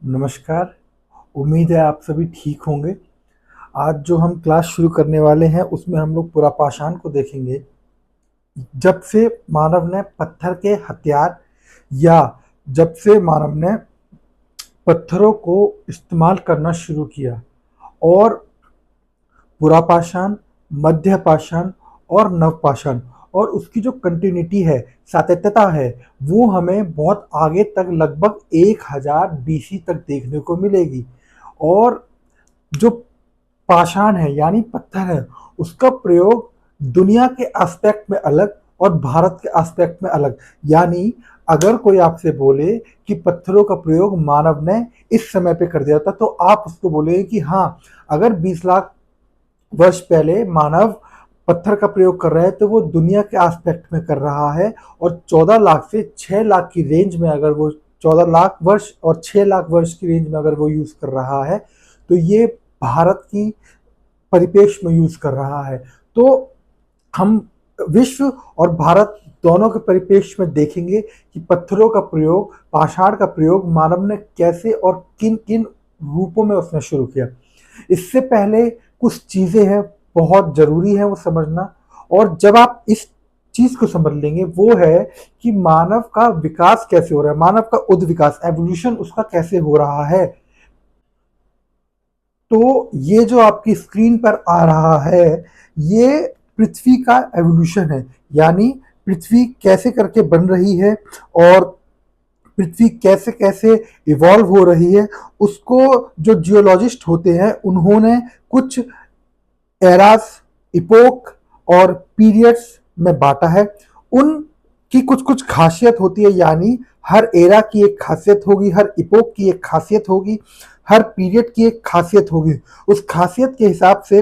नमस्कार। उम्मीद है आप सभी ठीक होंगे। आज जो हम क्लास शुरू करने वाले हैं उसमें हम लोग पुरापाषाण को देखेंगे। जब से मानव ने पत्थर के हथियार या जब से मानव ने पत्थरों को इस्तेमाल करना शुरू किया और पुरापाषाण, मध्यपाषाण और नवपाषाण और उसकी जो कंटिन्यूटी है, सातत्यता है, वो हमें बहुत आगे तक लगभग 1000 बीसी तक देखने को मिलेगी। और जो पाषाण है यानी पत्थर है, उसका प्रयोग दुनिया के एस्पेक्ट में अलग और भारत के एस्पेक्ट में अलग। यानी अगर कोई आपसे बोले कि पत्थरों का प्रयोग मानव ने इस समय पे कर दिया था, तो आप उसको बोलेंगे कि हाँ, अगर 20 लाख वर्ष पहले मानव पत्थर का प्रयोग कर रहा है तो वो दुनिया के एस्पेक्ट में कर रहा है। और 14 लाख से 6 लाख की रेंज में, अगर वो 14 लाख वर्ष और 6 लाख वर्ष की रेंज में अगर वो यूज कर रहा है, तो ये भारत की परिपेक्ष में यूज कर रहा है। तो हम विश्व और भारत दोनों के परिपेक्ष में देखेंगे कि पत्थरों का प्रयोग, पाषाण का प्रयोग मानव ने कैसे और किन किन रूपों में उसने शुरू किया। इससे पहले कुछ चीजें हैं, बहुत जरूरी है वो समझना। और जब आप इस चीज को समझ लेंगे, वो है कि मानव का विकास कैसे हो रहा है, मानव का उद्विकास, एवोल्यूशन उसका कैसे हो रहा है। तो ये जो आपकी स्क्रीन पर आ रहा है, ये पृथ्वी का एवोल्यूशन है। यानी पृथ्वी कैसे करके बन रही है और पृथ्वी कैसे कैसे इवॉल्व हो रही है, उसको जो जियोलॉजिस्ट होते हैं उन्होंने कुछ एरास, इपोक और पीरियड्स में बांटा है। उनकी कुछ कुछ खासियत होती है, यानी हर एरा की एक खासियत होगी, हर इपोक की एक खासियत होगी, हर पीरियड की एक खासियत होगी। उस खासियत के हिसाब से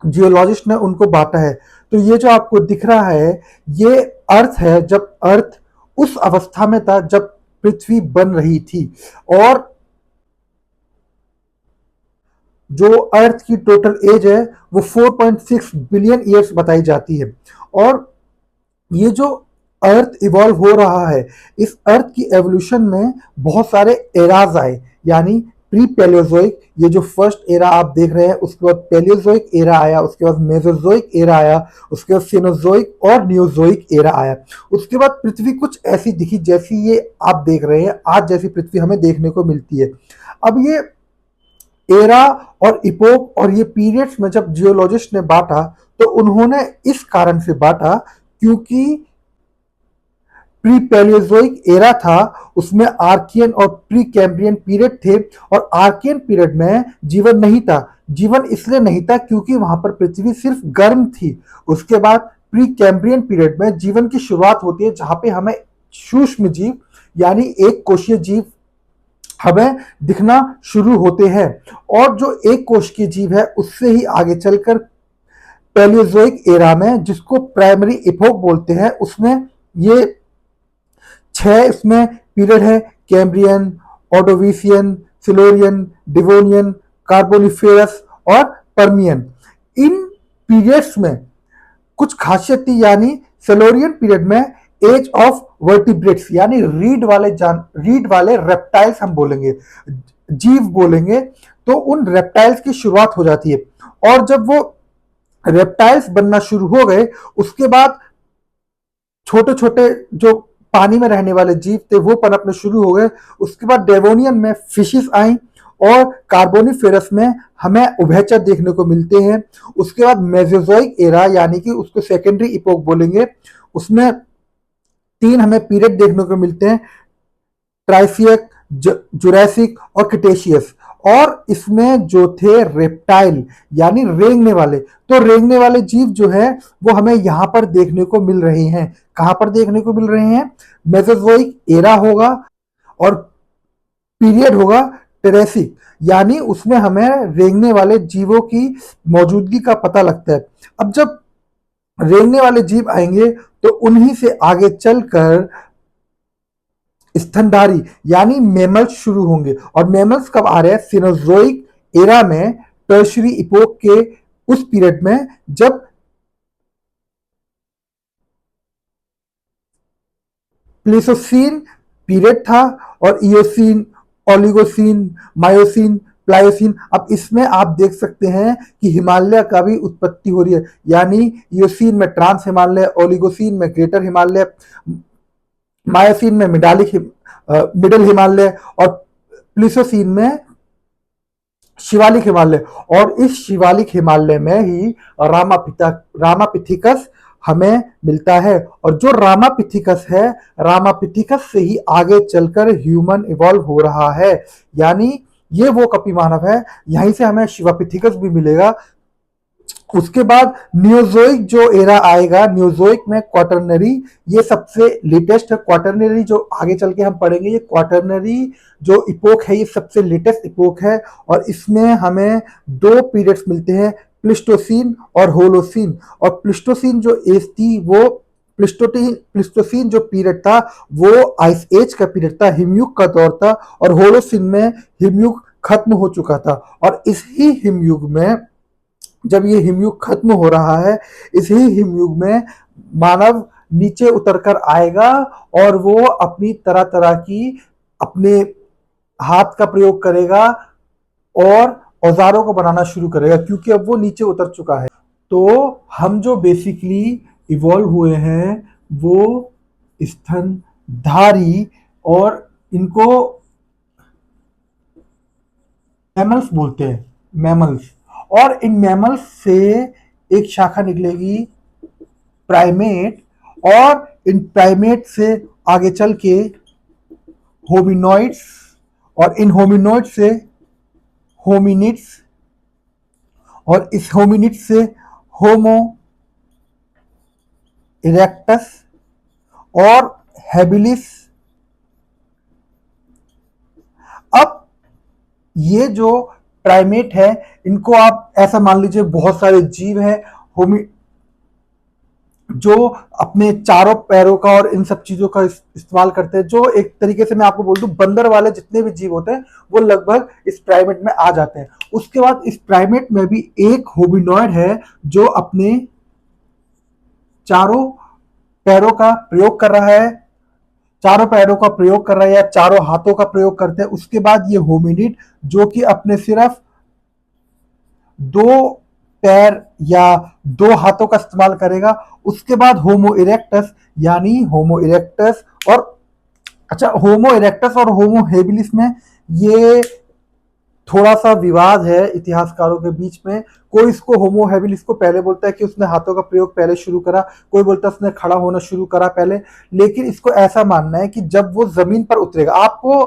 जियोलॉजिस्ट ने उनको बांटा है। तो ये जो आपको दिख रहा है, ये अर्थ है, जब अर्थ उस अवस्था में था जब पृथ्वी बन रही थी। और जो अर्थ की टोटल एज है वो 4.6 बिलियन ईयर्स बताई जाती है। और ये जो अर्थ इवॉल्व हो रहा है, इस अर्थ की एवोल्यूशन में बहुत सारे एराज आए। यानी प्री पैलियोजोइक, ये जो फर्स्ट एरा आप देख रहे हैं, उसके बाद पैलियोजोइक एरा आया, उसके बाद मेसोजोइक एरा आया, उसके बाद सीनोजोइक और न्यूजोइक एरा आया। उसके बाद पृथ्वी कुछ ऐसी दिखी जैसी ये आप देख रहे हैं, आज जैसी पृथ्वी हमें देखने को मिलती है। अब ये एरा और इपोक और ये पीरियड्स में जब जियोलॉजिस्ट ने बांटा, तो उन्होंने इस कारण से बांटा क्योंकि प्री पैलियोजोइक एरा था, उसमें आर्कियन और प्री कैम्ब्रियन पीरियड थे। और आर्कियन पीरियड में जीवन नहीं था। जीवन इसलिए नहीं था क्योंकि वहां पर पृथ्वी सिर्फ गर्म थी। उसके बाद प्री कैम्ब्रियन पीरियड में जीवन की शुरुआत होती है, जहां पे हमें सूक्ष्म जीव यानी एक कोशीय जीव हमें दिखना शुरू होते हैं। और जो एक कोश के जीव है, उससे ही आगे चलकर पैलियोजोइक एरा में, जिसको प्राइमरी इपोक बोलते हैं, उसमें ये 6 इसमें पीरियड है: Cambrian, Ordovician, Silurian, Devonian, Carboniferous और पर्मियन। इन पीरियड्स में कुछ खासियत थी। यानी सिल्यूरियन पीरियड में एज ऑफ वर्टिब्रेट्स, यानी रीड वाले रेप्टाइल्स हम बोलेंगे, जीव बोलेंगे, तो उन रेप्टाइल्स की शुरुआत हो जाती है। और जब वो रेप्टाइल्स बनना शुरू हो गए, उसके बाद छोटे छोटे जो पानी में रहने वाले जीव थे वो पनपने शुरू हो गए। उसके बाद डेवोनियन में फिशेस आई और कार्बोनिफेरस में हमें उभयचर देखने को मिलते हैं। उसके बाद मेसोजोइक एरा, यानी कि उसको सेकेंडरी इपोक बोलेंगे, उसमें 3 हमें पीरियड देखने को मिलते हैं: ट्राइसियक, जुरासिक और क्रिटेशियस। और इसमें जो थे रेप्टाइल यानी रेंगने वाले, तो रेंगने वाले जीव जो है वो हमें यहां पर देखने को मिल रहे हैं। कहां पर देखने को मिल रहे हैं? मेसोजोइक एरा होगा और पीरियड होगा टेरेसिक, यानी उसमें हमें रेंगने वाले जीवों की मौजूदगी का पता लगता है। अब जब रेंगने वाले जीव आएंगे, तो उन्हीं से आगे चलकर स्तनधारी यानी मेमल्स शुरू होंगे। और मेमल्स कब आ रहे हैं? सिनोजोइक एरा में, टर्शरी इपोक के उस पीरियड में, जब प्लीसोसीन पीरियड था और इयोसीन ओलिगोसीन, मायोसीन, प्लायोसीन। अब इसमें आप देख सकते हैं कि हिमालय का भी उत्पत्ति हो रही है, यानी इयोसीन में ट्रांस हिमालय, ओलिगोसीन में ग्रेटर हिमालय, मायोसीन में मिडल हिमालय, और प्लीसोसीन में शिवालिक हिमालय। और इस शिवालिक हिमालय में ही रामापिथिकस हमें मिलता है। और जो रामापिथिकस है, रामापिथिकस से ही आगे चलकर ह्यूमन इवॉल्व हो रहा है, यानी ये वो कपि मानव है। यहीं से हमें शिवापिथिकस भी मिलेगा। उसके बाद न्यूज़ोइक जो एरा आएगा, न्यूज़ोइक में क्वाटरनरी, ये सबसे लेटेस्ट है। क्वाटरनरी जो आगे चल के हम पढ़ेंगे, ये क्वाटरनरी जो इपोक है, ये सबसे लेटेस्ट इपोक है। और इसमें हमें दो पीरियड्स मिलते हैं, प्लिस्टोसीन और होलोसीन। और प्लिस्टोसीन जो एज थी वो प्लिस्टोसीन जो पीरियड था वो आइस एज का पीरियड था, हिमयुग का दौर था। और होलोसीन में हिमयुग खत्म हो चुका था। और इसी हिमयुग में, जब ये हिमयुग खत्म हो रहा है, इसी हिमयुग में मानव नीचे उतरकर आएगा और वो अपनी तरह तरह की अपने हाथ का प्रयोग करेगा और औजारों को बनाना शुरू करेगा, क्योंकि अब वो नीचे उतर चुका है। तो हम जो बेसिकली इवॉल्व हुए हैं वो स्तनधारी, और इनको मैमल्स बोलते हैं, मैमल्स। और इन मैमल्स से एक शाखा निकलेगी प्राइमेट, और इन प्राइमेट से आगे चल के होमिनॉइड्स, और इन होमिनॉइड से होमिनिड्स, और इस होमिनिड्स से होमो इरेक्टस और हैबिलिस। अब ये जो प्राइमेट है, इनको आप ऐसा मान लीजिए बहुत सारे जीव हैं होमी जो अपने चारों पैरों का और इन सब चीजों का इस्तेमाल करते हैं। जो एक तरीके से मैं आपको बोल दूं, बंदर वाले जितने भी जीव होते हैं वो लगभग इस प्राइमेट में आ जाते हैं। उसके बाद इस प्राइमेट में भी एक होमिनॉइड है जो अपने चारों पैरों का प्रयोग कर रहा है, चारों पैरों का प्रयोग कर रहा है या चारों हाथों का प्रयोग करते हैं। उसके बाद ये होमिनिड जो कि अपने सिर्फ दो पैर या दो हाथों का इस्तेमाल करेगा। उसके बाद होमो इरेक्टस, यानी होमो इरेक्टस और होमो इरेक्टस और होमो हेबिलिस में ये थोड़ा सा विवाद है इतिहासकारों के बीच में। कोई इसको होमो हेबिलिस को पहले बोलता है कि उसने हाथों का प्रयोग पहले शुरू करा, कोई बोलता है उसने खड़ा होना शुरू करा पहले। लेकिन इसको ऐसा मानना है कि जब वो जमीन पर उतरेगा, आपको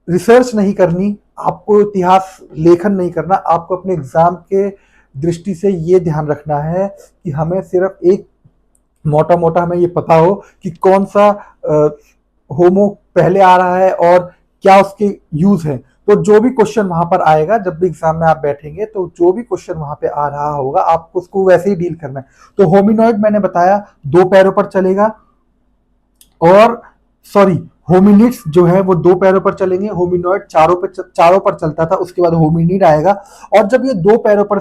रिसर्च नहीं करनी, आपको इतिहास लेखन नहीं करना, आपको अपने एग्जाम के दृष्टि से ये ध्यान रखना है कि हमें सिर्फ एक मोटा मोटा हमें ये पता हो कि कौन सा होमो पहले आ रहा है और क्या उसके यूज है। तो जो भी क्वेश्चन वहां पर आएगा, जब भी एग्जाम में आप बैठेंगे, तो जो भी क्वेश्चन वहां पे आ रहा होगा आपको उसको वैसे ही डील करना है। तो होमिनॉइड मैंने बताया दो पैरों पर चलेगा, और सॉरी होमिनिड्स जो है वो दो पैरों पर चलेंगे, होमिनॉइड चारों पर चलता था। उसके बाद होमिनिड आएगा, और जब ये दो पैरों पर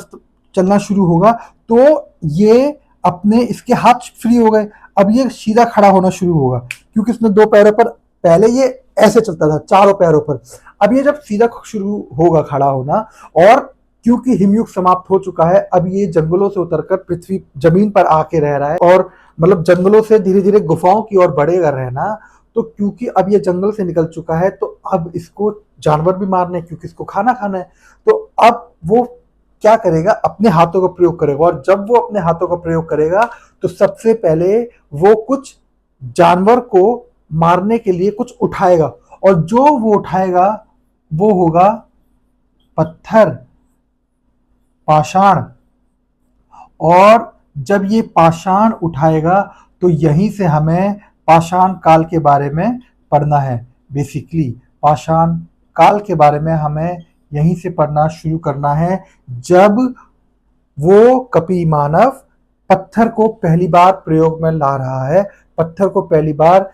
चलना शुरू होगा तो ये अपने इसके हाथ फ्री हो गए। अब ये सीधा खड़ा होना शुरू होगा, क्योंकि इसने दो पैरों पर, पहले ये ऐसे चलता था चारों पैरों पर, अब ये जब सीधा शुरू होगा खड़ा होना, और क्योंकि हिमयुग समाप्त हो चुका है, अब ये जंगलों से उतरकर पृथ्वी जमीन पर आके रह रहा है। और मतलब जंगलों से धीरे धीरे गुफाओं की ओर बढ़ेगा रहना। तो क्योंकि अब ये जंगल से निकल चुका है, तो अब इसको जानवर भी मारने, क्योंकि इसको खाना खाना है। तो अब वो क्या करेगा, अपने हाथों का प्रयोग करेगा। और जब वो अपने हाथों का प्रयोग करेगा तो सबसे पहले वो कुछ जानवर को मारने के लिए कुछ उठाएगा, और जो वो उठाएगा वो होगा पत्थर, पाषाण। और जब ये पाषाण उठाएगा तो यहीं से हमें पाषाण काल के बारे में पढ़ना है। बेसिकली पाषाण काल के बारे में हमें यहीं से पढ़ना शुरू करना है, जब वो कपि मानव पत्थर को पहली बार प्रयोग में ला रहा है, पत्थर को पहली बार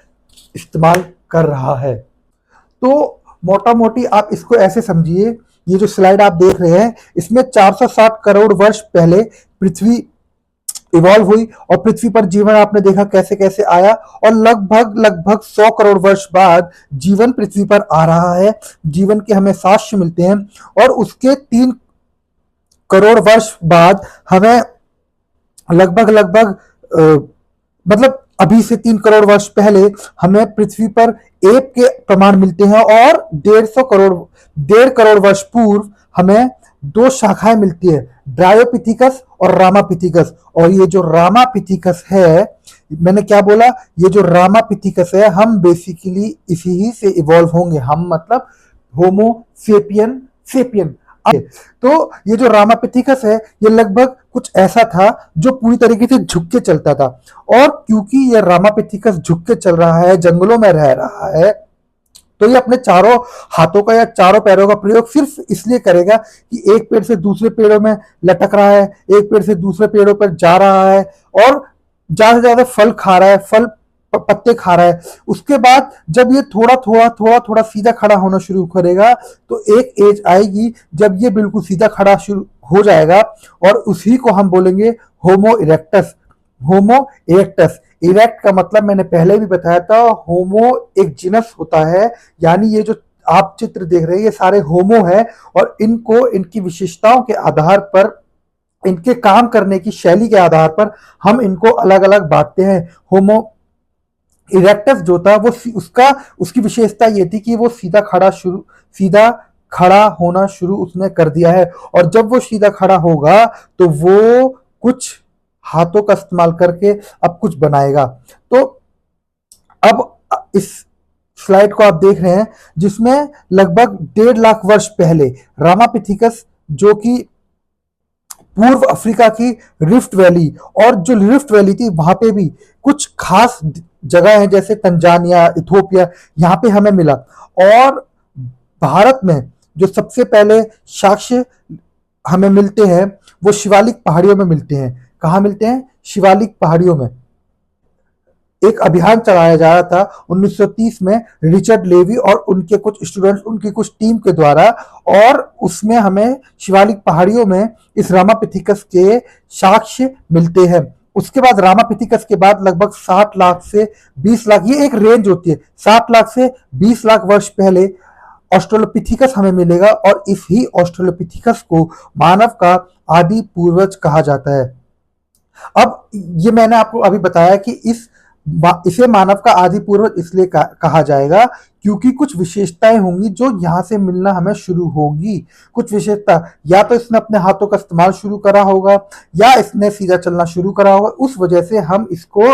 इस्तेमाल कर रहा है। तो मोटा मोटी आप इसको ऐसे समझिए, ये जो स्लाइड आप देख रहे हैं इसमें 460 करोड़ वर्ष पहले पृथ्वी इवॉल्व हुई और पृथ्वी पर जीवन आपने देखा कैसे कैसे आया, और लगभग लगभग 100 करोड़ वर्ष बाद जीवन पृथ्वी पर आ रहा है। जीवन के हमें साक्ष्य मिलते हैं, और उसके 3 करोड़ वर्ष बाद हमें लगभग लगभग मतलब अभी से 3 करोड़ वर्ष पहले हमें पृथ्वी पर एप के प्रमाण मिलते हैं, और 1.5 करोड़ वर्ष पूर्व हमें 2 शाखाएं मिलती है, ड्रायोपिथिकस और रामापिथिकस। और ये जो रामापिथिकस है, मैंने क्या बोला, ये जो रामापिथिकस है, हम बेसिकली इसी ही से इवॉल्व होंगे, हम मतलब होमो सेपियन सेपियन। तो ये जो रामापिथिकस है, ये लगभग कुछ ऐसा था जो पूरी तरीके से झुक के चलता था, और क्योंकि ये रामापिथिकस झुक के चल रहा है, जंगलों में रह रहा है, तो ये अपने चारों हाथों का या चारों पैरों का प्रयोग सिर्फ इसलिए करेगा कि एक पेड़ से दूसरे पेड़ों में लटक रहा है, एक पेड़ से दूसरे पेड़ों पर जा रहा है, और ज्यादा से ज्यादा फल खा रहा है, फल पत्ते खा रहा है। उसके बाद जब ये थोड़ा थोड़ा थोड़ा थोड़ा सीधा खड़ा होना शुरू करेगा, तो एक एज आएगी जब ये बिल्कुल सीधा खड़ा शुरू हो जाएगा, और उसी को हम बोलेंगे होमो इरेक्टस। होमो इरेक्टस, इरेक्ट का मतलब मैंने पहले भी बताया था, होमो एक जिनस होता है, यानी ये जो आप चित्र देख रहे हैं ये सारे होमो है, और इनको इनकी विशेषताओं के आधार पर, इनके काम करने की शैली के आधार पर हम इनको अलग अलग बांटते हैं। होमो इरेक्टस जो था वो उसकी विशेषता ये थी कि वो सीधा खड़ा होना शुरू उसने कर दिया है, और जब वो सीधा खड़ा होगा तो वो कुछ हाथों का इस्तेमाल करके अब कुछ बनाएगा। तो अब इस स्लाइड को आप देख रहे हैं, जिसमें लगभग 1.5 लाख वर्ष पहले रामापिथिकस, जो कि पूर्व अफ्रीका की रिफ्ट वैली, और जो रिफ्ट वैली थी वहां पे भी कुछ खास जगह है जैसे तंजानिया, इथोपिया, यहाँ पे हमें मिला। और भारत में जो सबसे पहले साक्ष्य हमें मिलते हैं वो शिवालिक पहाड़ियों में मिलते हैं। कहाँ मिलते हैं? शिवालिक पहाड़ियों में। एक अभियान चलाया जा रहा था 1930 में रिचर्ड लेवी और उनके कुछ स्टूडेंट्स, उनकी कुछ टीम के द्वारा, और उसमें हमें शिवालिक पहाड़ियों में इस रामापिथिकस के साक्ष्य मिलते हैं। उसके बाद रामापिथिकस के बाद लगभग 60 लाख से 20 लाख, ये एक रेंज होती है, 60 लाख से 20 लाख वर्ष पहले ऑस्ट्रेलोपिथिकस हमें मिलेगा, और इसी ऑस्ट्रेलोपिथिकस को मानव का आदि पूर्वज कहा जाता है। अब ये मैंने आपको अभी बताया कि इसे मानव का आदि पूर्वज इसलिए कहा जाएगा क्योंकि कुछ विशेषताएं होंगी जो यहां से मिलना हमें शुरू होगी। कुछ विशेषता, या तो इसने अपने हाथों का इस्तेमाल शुरू करा होगा, या इसने सीधा चलना शुरू करा होगा, उस वजह से हम इसको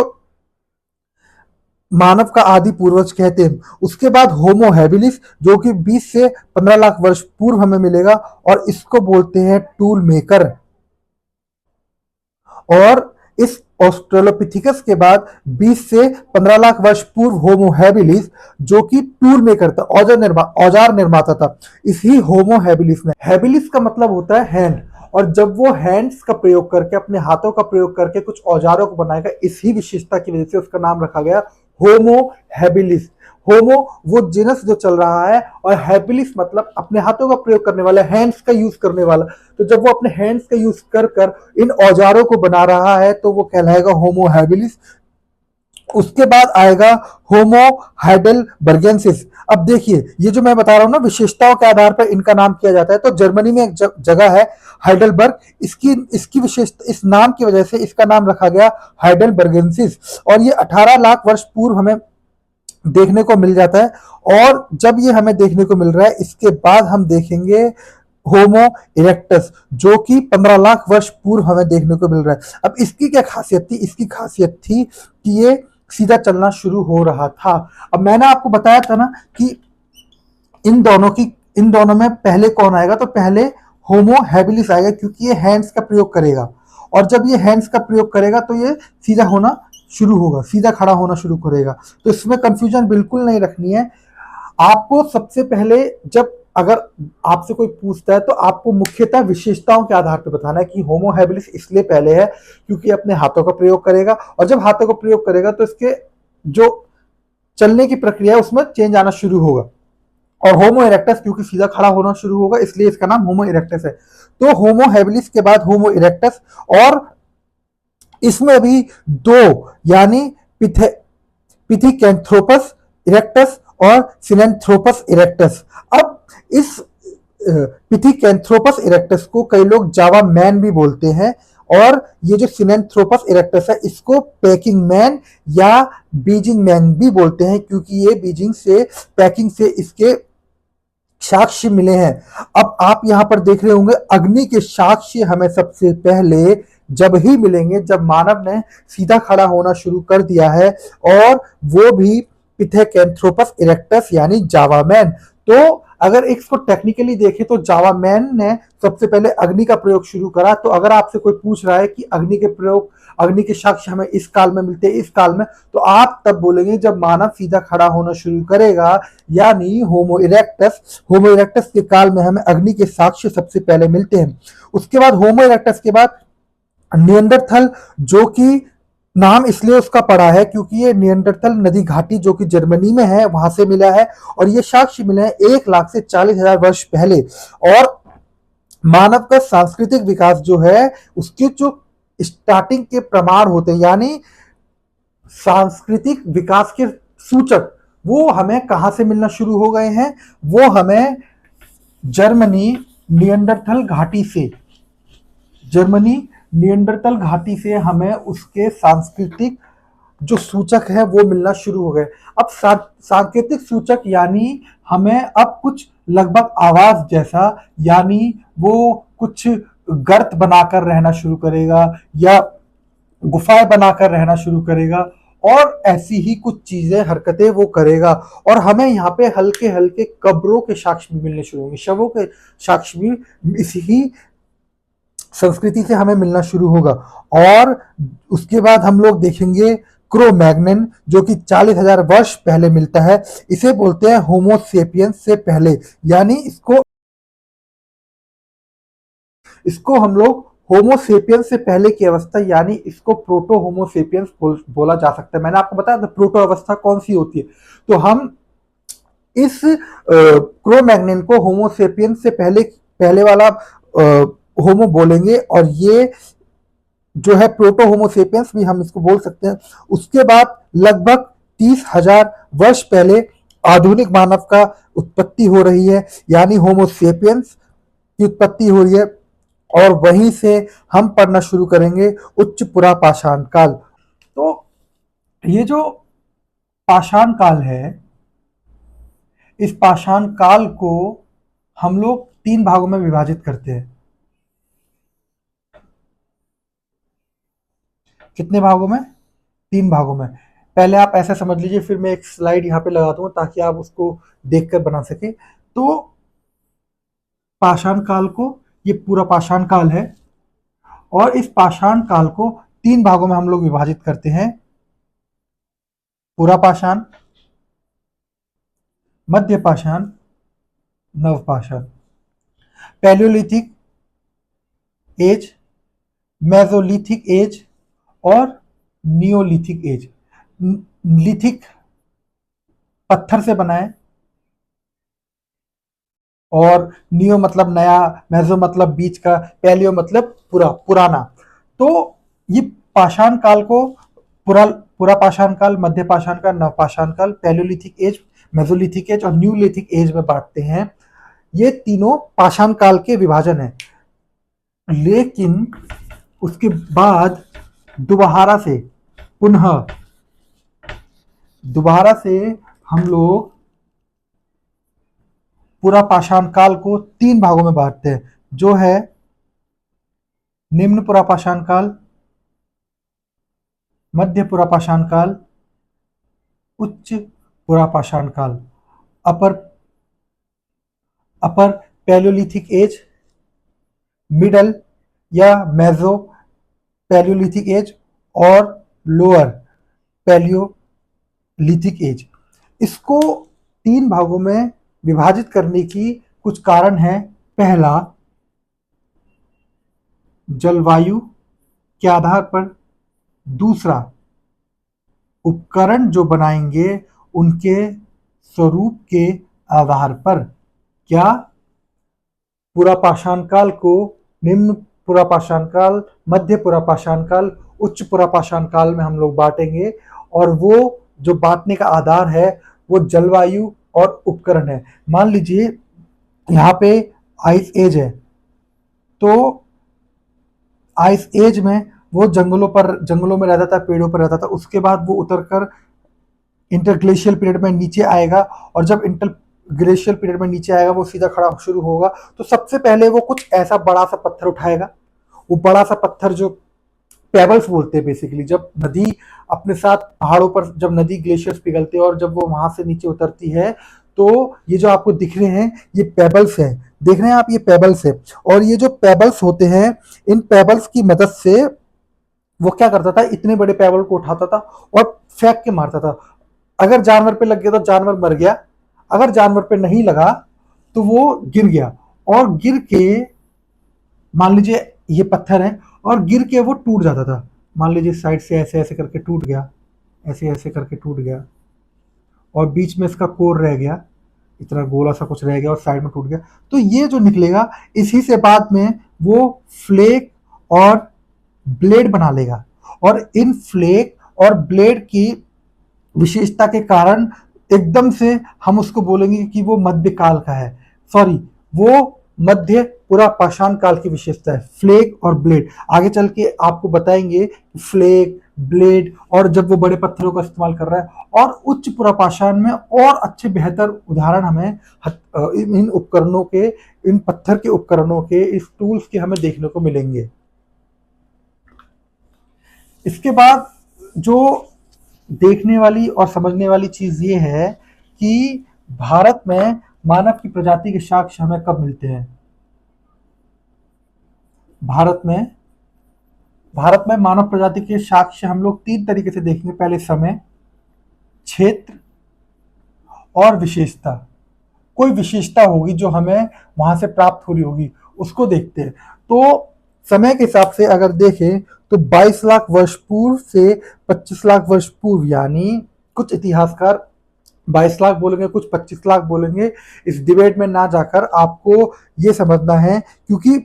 मानव का आदि पूर्वज कहते हैं। उसके बाद होमो हैबिलिस, जो कि 20 से 15 लाख वर्ष पूर्व हमें मिलेगा, और इसको बोलते हैं टूल मेकर। और इस ऑस्ट्रेलोपिथिकस के बाद 20 से 15 लाख वर्ष पूर्व होमो हैबिलिस, जो कि टूल मेकर था, औजार निर्माता था। इसी होमो हैबिलिस ने, हैबिलिस का मतलब होता है हैंड, और जब वो हैंड्स का प्रयोग करके, अपने हाथों का प्रयोग करके कुछ औजारों को बनाएगा, इसी विशेषता की वजह से उसका नाम रखा गया होमो हैबिलिस। होमो वो जिनस जो चल रहा है, और हैबिलिस मतलब अपने हाथों का प्रयोग करने वाला, हैंड्स का यूज करने वाला। तो जब वो अपने हैंड्स का यूज कर कर इन औजारों को बना रहा है तो वो कहलाएगा होमो हैबिलिस। उसके बाद आएगा होमो हाइडेलबर्गेंसिस। अब देखिए, ये जो मैं बता रहा हूं ना, विशेषताओं के आधार पर इनका नाम किया जाता है। तो जर्मनी में एक जगह है हाइडेलबर्ग, इसकी विशेषता, इस नाम की वजह से इसका नाम रखा गया हाइडेलबर्गेंसिस, और ये 18 लाख वर्ष पूर्व हमें देखने को मिल जाता है। और जब ये हमें देखने को मिल रहा है, इसके बाद हम देखेंगे होमो इरेक्टस, जो कि 15 लाख वर्ष पूर्व हमें देखने को मिल रहा है। अब इसकी क्या खासियत थी? इसकी खासियत थी कि ये सीधा चलना शुरू हो रहा था। अब मैंने आपको बताया था ना कि इन दोनों में पहले कौन आएगा, तो पहले होमो हैबिलिस आएगा, क्योंकि ये हैंड्स का प्रयोग करेगा, और जब ये हैंड्स का प्रयोग करेगा तो ये सीधा होना शुरू होगा, सीधा खड़ा होना शुरू करेगा। तो इसमें कंफ्यूजन बिल्कुल नहीं रखनी है आपको। सबसे पहले जब अगर आपसे कोई पूछता है तो आपको मुख्यतः विशेषताओं के आधार पर बताना है कि होमो हैबिलिस इसलिए पहले है क्योंकि अपने हाथों का प्रयोग करेगा, और जब हाथों का प्रयोग करेगा तो इसके जो चलने की प्रक्रिया है उसमें चेंज आना शुरू होगा। और होमो इरेक्टस क्योंकि सीधा खड़ा होना शुरू होगा, इसलिए इसका नाम होमो इरेक्टस है। तो होमो हैबिलिस के बाद होमो इरेक्टस, और इसमें भी दो, यानी पिथे पिथिकेंथ्रोपस इरेक्टस और सिनेंथ्रोपस इरेक्टस। अब इस पिथिकेंथ्रोपस इरेक्टस को कई लोग जावा मैन भी बोलते हैं, और ये जो सिनेंथ्रोपस इरेक्टस है इसको पैकिंग मैन या बीजिंग मैन भी बोलते हैं, क्योंकि ये बीजिंग से, पैकिंग से इसके साक्ष्य मिले हैं। अब आप यहां पर देख रहे होंगे अग्नि के साक्ष्य हमें सबसे पहले जब ही मिलेंगे जब मानव ने सीधा खड़ा होना शुरू कर दिया है, और वो भी पिथेकेंथ्रोपस इरेक्टस यानी जावा मैन। तो अगर इसको टेक्निकली देखें तो जावा मैन ने सबसे पहले अग्नि का प्रयोग शुरू करा। तो अगर आपसे कोई पूछ रहा है कि अग्नि के प्रयोग, अग्नि के साक्ष्य हमें इस काल में मिलते हैं, इस काल में, तो आप तब बोलेंगे जब मानव सीधा खड़ा होना शुरू करेगा, यानी होमो इरेक्टस। होमो इरेक्टस के काल में हमें अग्नि के साक्ष्य सबसे पहले मिलते हैं। उसके बाद होमो इरेक्टस के बाद नियंडरथल, जो कि नाम इसलिए उसका पड़ा है क्योंकि ये नियंडरथल नदी घाटी जो कि जर्मनी में है वहां से मिला है, और ये साक्ष्य मिले हैं 1 लाख से 40,000 वर्ष पहले। और मानव का सांस्कृतिक विकास जो है उसके जो स्टार्टिंग के प्रमाण होते हैं, यानी सांस्कृतिक विकास के सूचक, वो हमें कहां से मिलना शुरू हो गए हैं? वो हमें जर्मनी नियंडरथल घाटी से, जर्मनी नियंडरथल घाटी से हमें उसके सांस्कृतिक जो सूचक है वो मिलना शुरू हो गए। अब सांकेतिक सूचक यानी हमें अब कुछ लगभग आवाज जैसा, यानी वो कुछ गर्त बनाकर रहना शुरू करेगा या गुफाएं बनाकर रहना शुरू करेगा, और ऐसी ही कुछ चीजें, हरकतें वो करेगा। और हमें यहाँ पे हल्के हल्के कब्रों के साक्ष्य भी मिलने शुरू होंगे, शवों के साक्ष्य भी इसी संस्कृति से हमें मिलना शुरू होगा। और उसके बाद हम लोग देखेंगे क्रो मैग्नन, जो कि 40,000 वर्ष पहले मिलता है। इसे बोलते हैं होमो सेपियंस से पहले, यानी इसको हम लोग होमो सेपियंस से पहले की अवस्था, यानी इसको प्रोटो होमो सेपियंस बोला जा सकता है। मैंने आपको बताया था प्रोटो अवस्था कौन सी होती है। तो हम इस क्रो मैग्नन को होमो सेपियंस से पहले पहले वाला होमो बोलेंगे, और ये जो है प्रोटो होमोसेपियंस भी हम इसको बोल सकते हैं। उसके बाद लगभग 30,000 वर्ष पहले आधुनिक मानव का उत्पत्ति हो रही है, यानी होमोसेपियंस की उत्पत्ति हो रही है, और वहीं से हम पढ़ना शुरू करेंगे उच्च पुरा पाषाण काल। तो ये जो पाषाण काल है, इस पाषाण काल को हम लोग 3 भागों में विभाजित करते हैं। कितने भागों में? 3 भागों में। पहले आप ऐसा समझ लीजिए, फिर मैं एक स्लाइड यहाँ पे लगा दूंगा ताकि आप उसको देखकर बना सके। तो पाषाण काल को, ये पूरा पाषाण काल है, और इस पाषाण काल को 3 भागों में हम लोग विभाजित करते हैं। पूरा पाषाण, मध्य पाषाण, नव पाषाण। पैलियोलिथिक एज, मेसोलिथिक एज और नियोलिथिक एज। लिथिक पत्थर से बना है, और नियो मतलब नया, मेसो मतलब बीच का, पैलियो मतलब पुराना। तो ये पाषाण काल को पूरा पाषाण काल, मध्य पाषाण काल, नव पाषाण काल, पैलियोलिथिक एज, मेसोलिथिक एज और न्यूलिथिक एज में बांटते हैं। ये तीनों पाषाण काल के विभाजन है। लेकिन उसके बाद दोबारा से हम लोग पूरा पाषाण काल को 3 भागों में बांटते हैं, जो है निम्न पूरा पाषाण काल, मध्य पूरा पाषाण काल, उच्च पूरा पाषाण काल। अपर पैलियोलिथिक एज, मिडल या मेसो पैलियोलिथिक एज, और लोअर पैलियोलिथिक एज। इसको 3 भागों में विभाजित करने की कुछ कारण है। पहला, जलवायु के आधार पर। दूसरा, उपकरण जो बनाएंगे उनके स्वरूप के आधार पर। क्या? पूरा पाषाण काल को निम्न पूरा पाषाण काल, मध्य पूरा पाषाण काल, उच्च पुरापाषाण काल में हम लोग बांटेंगे। और वो जो बांटने का आधार है वो जलवायु और उपकरण है। मान लीजिए यहाँ पे आइस एज है, तो आइस एज में वो जंगलों में रहता था, पेड़ों पर रहता था। उसके बाद वो उतरकर इंटरग्लेशियल पीरियड में नीचे आएगा, और जब इंटर ग्लेशियल पीरियड में नीचे आएगा वो सीधा खड़ा शुरू होगा। तो सबसे पहले वो कुछ ऐसा बड़ा सा पत्थर उठाएगा। वो बड़ा सा पत्थर जो पेबल्स बोलते हैं बेसिकली, जब नदी अपने साथ पहाड़ों पर, जब नदी ग्लेशियर्स पिघलते हैं और जब वो वहां से नीचे उतरती है, तो ये जो आपको दिख रहे हैं ये पेबल्स हैं। देख रहे हैं आप, ये पेबल्स है। और ये जो पेबल्स होते हैं, इन पेबल्स की मदद से वो क्या करता था, इतने बड़े पेबल को उठाता था और फेंक के मारता था। अगर जानवर पे लग गया तो जानवर मर गया, अगर जानवर पे नहीं लगा तो वो गिर गया। और गिर के, मान लीजिए ये पत्थर है, और गिर के वो टूट जाता था। मान लीजिए साइड से ऐसे ऐसे करके टूट गया, ऐसे ऐसे करके टूट गया, और बीच में इसका कोर रह गया, इतना गोला सा कुछ रह गया और साइड में टूट गया। तो ये जो निकलेगा, इसी से बाद में वो फ्लेक और ब्लेड बना लेगा। और इन फ्लेक और ब्लेड की विशेषता के कारण एकदम से हम उसको बोलेंगे कि वो मध्यकाल का है। सॉरी, वो मध्य पूरा पाषाण काल की विशेषता है, फ्लेक और ब्लेड। आगे चल के आपको बताएंगे फ्लेक, ब्लेड, और जब वो बड़े पत्थरों का इस्तेमाल कर रहा है। और उच्च पुरापाषाण में और अच्छे बेहतर उदाहरण हमें इन उपकरणों के, इन पत्थर के उपकरणों के, इस टूल्स के हमें देखने को मिलेंगे। इसके बाद जो देखने वाली और समझने वाली चीज ये है कि भारत में मानव की प्रजाति के साक्ष्य हमें कब मिलते हैं। भारत में मानव प्रजाति के साक्ष्य हम लोग 3 तरीके से देखेंगे। पहले समय, क्षेत्र और विशेषता। कोई विशेषता होगी जो हमें वहां से प्राप्त हो रही होगी, उसको देखते हैं। तो समय के हिसाब से अगर देखें तो 22 लाख वर्ष पूर्व से 25 लाख वर्ष पूर्व, यानी कुछ इतिहासकार 22 लाख बोलेंगे, कुछ 25 लाख बोलेंगे। इस डिबेट में ना जाकर आपको ये समझना है, क्योंकि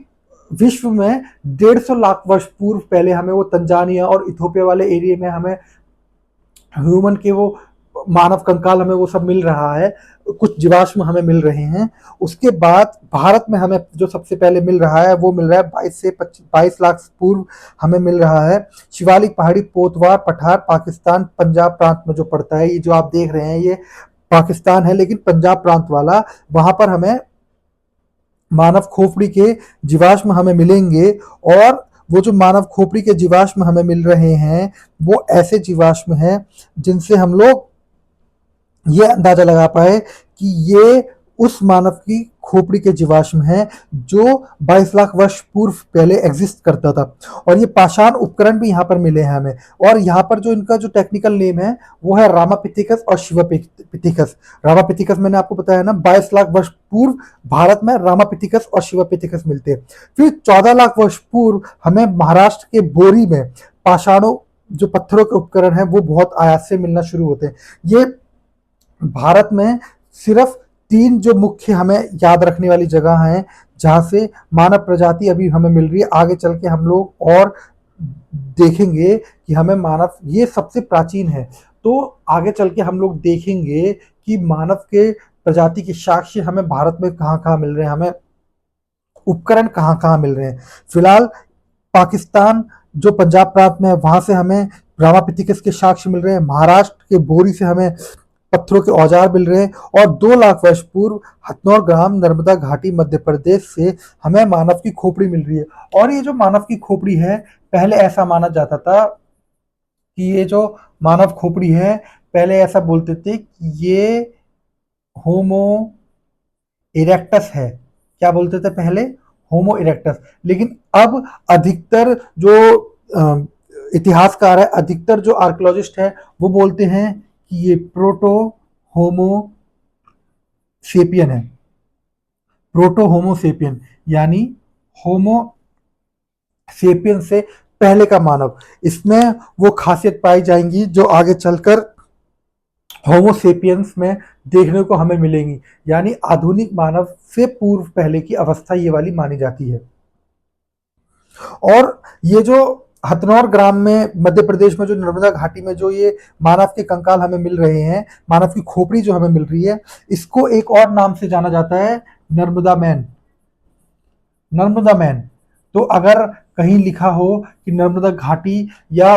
विश्व में 150 लाख वर्ष पूर्व पहले हमें वो तंजानिया और इथोपिया वाले एरिया में हमें ह्यूमन के वो मानव कंकाल, हमें वो सब मिल रहा है, कुछ जीवाश्म हमें मिल रहे हैं। उसके बाद भारत में हमें जो सबसे पहले मिल रहा है वो मिल रहा है 22 लाख पूर्व हमें मिल रहा है। शिवालिक पहाड़ी, पोतवार पठार, पाकिस्तान पंजाब प्रांत में जो पड़ता है। ये जो आप देख रहे हैं ये पाकिस्तान है, लेकिन पंजाब प्रांत वाला, वहां पर हमें मानव खोपड़ी के जीवाश्म हमें मिलेंगे। और वो जो मानव खोपड़ी के जीवाश्म हमें मिल रहे हैं वो ऐसे जीवाश्म हैं जिनसे हम लोग ये अंदाजा लगा पाए कि ये उस मानव की खोपड़ी के जीवाश्म हैं जो 22 लाख वर्ष पूर्व पहले एग्जिस्ट करता था। और ये पाषाण उपकरण भी यहाँ पर मिले हैं हमें। और यहाँ पर जो इनका जो टेक्निकल नेम है वो है रामापिथिकस और शिवापिथिकस। रामापिथिकस मैंने आपको बताया ना, 22 लाख वर्ष पूर्व भारत में रामापिथिकस और शिवापिथिकस मिलते हैं। फिर 14 लाख वर्ष पूर्व हमें महाराष्ट्र के बोरी में पाषाणों, जो पत्थरों के उपकरण हैं, वो बहुत आयात से मिलना शुरू होते हैं। ये भारत में सिर्फ 3 जो मुख्य हमें याद रखने वाली जगह हैं जहां से मानव प्रजाति अभी हमें मिल रही है। आगे चल के हम लोग और देखेंगे कि हमें मानव, ये सबसे प्राचीन है। तो आगे चल के हम लोग देखेंगे कि मानव के प्रजाति के साक्ष्य हमें भारत में कहाँ कहाँ मिल रहे हैं, हमें उपकरण कहाँ कहाँ मिल रहे हैं। फिलहाल पाकिस्तान जो पंजाब प्रांत में है वहां से हमें रामापिथिकस के साक्ष्य मिल रहे हैं। महाराष्ट्र के बोरी से हमें पत्थरों के औजार मिल रहे हैं। और 2 लाख वर्ष पूर्व हथनौर ग्राम, नर्मदा घाटी, मध्य प्रदेश से हमें मानव की खोपड़ी मिल रही है। और ये जो मानव की खोपड़ी है, पहले ऐसा माना जाता था कि ये जो मानव खोपड़ी है, पहले ऐसा बोलते थे कि ये होमो इरेक्टस है। क्या बोलते थे पहले? होमो इरेक्टस। लेकिन अब अधिकतर जो इतिहासकार है, अधिकतर जो आर्कियोलॉजिस्ट है, वो बोलते हैं कि ये प्रोटो होमो सेपियन है। प्रोटो होमो सेपियन यानी होमो सेपियन से पहले का मानव। इसमें वो खासियत पाई जाएंगी जो आगे चलकर होमो सेपियंस में देखने को हमें मिलेंगी, यानी आधुनिक मानव से पूर्व पहले की अवस्था ये वाली मानी जाती है। और ये जो हथनौर ग्राम में मध्य प्रदेश में जो नर्मदा घाटी में जो ये मानव के कंकाल हमें मिल रहे हैं, मानव की खोपड़ी जो हमें मिल रही है, इसको एक और नाम से जाना जाता है, नर्मदा मैन। नर्मदा मैन। तो अगर कहीं लिखा हो कि नर्मदा घाटी या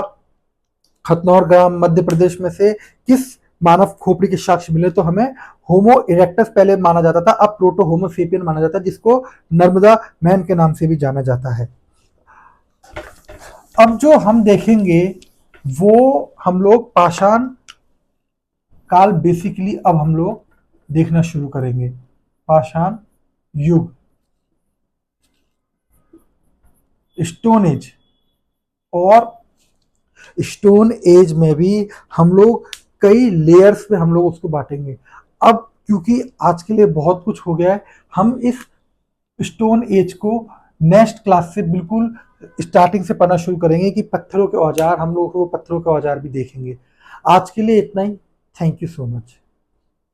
हथनौर ग्राम मध्य प्रदेश में से किस मानव खोपड़ी के साक्ष्य मिले, तो हमें होमो इरेक्टस पहले माना जाता था, अब प्रोटो होमो सेपियन माना जाता है, जिसको नर्मदा मैन के नाम से भी जाना जाता है। अब जो हम देखेंगे वो हम लोग पाषाण काल बेसिकली अब हम लोग देखना शुरू करेंगे। पाषाण युग, स्टोन एज। और स्टोन एज में भी हम लोग कई लेयर्स में हम लोग उसको बांटेंगे। अब क्योंकि आज के लिए बहुत कुछ हो गया है, हम इस स्टोन एज को नेक्स्ट क्लास से बिल्कुल स्टार्टिंग से पढ़ना शुरू करेंगे कि पत्थरों के औजार, हम लोग वो पत्थरों के औजार भी देखेंगे। आज के लिए इतना ही। Thank you so much.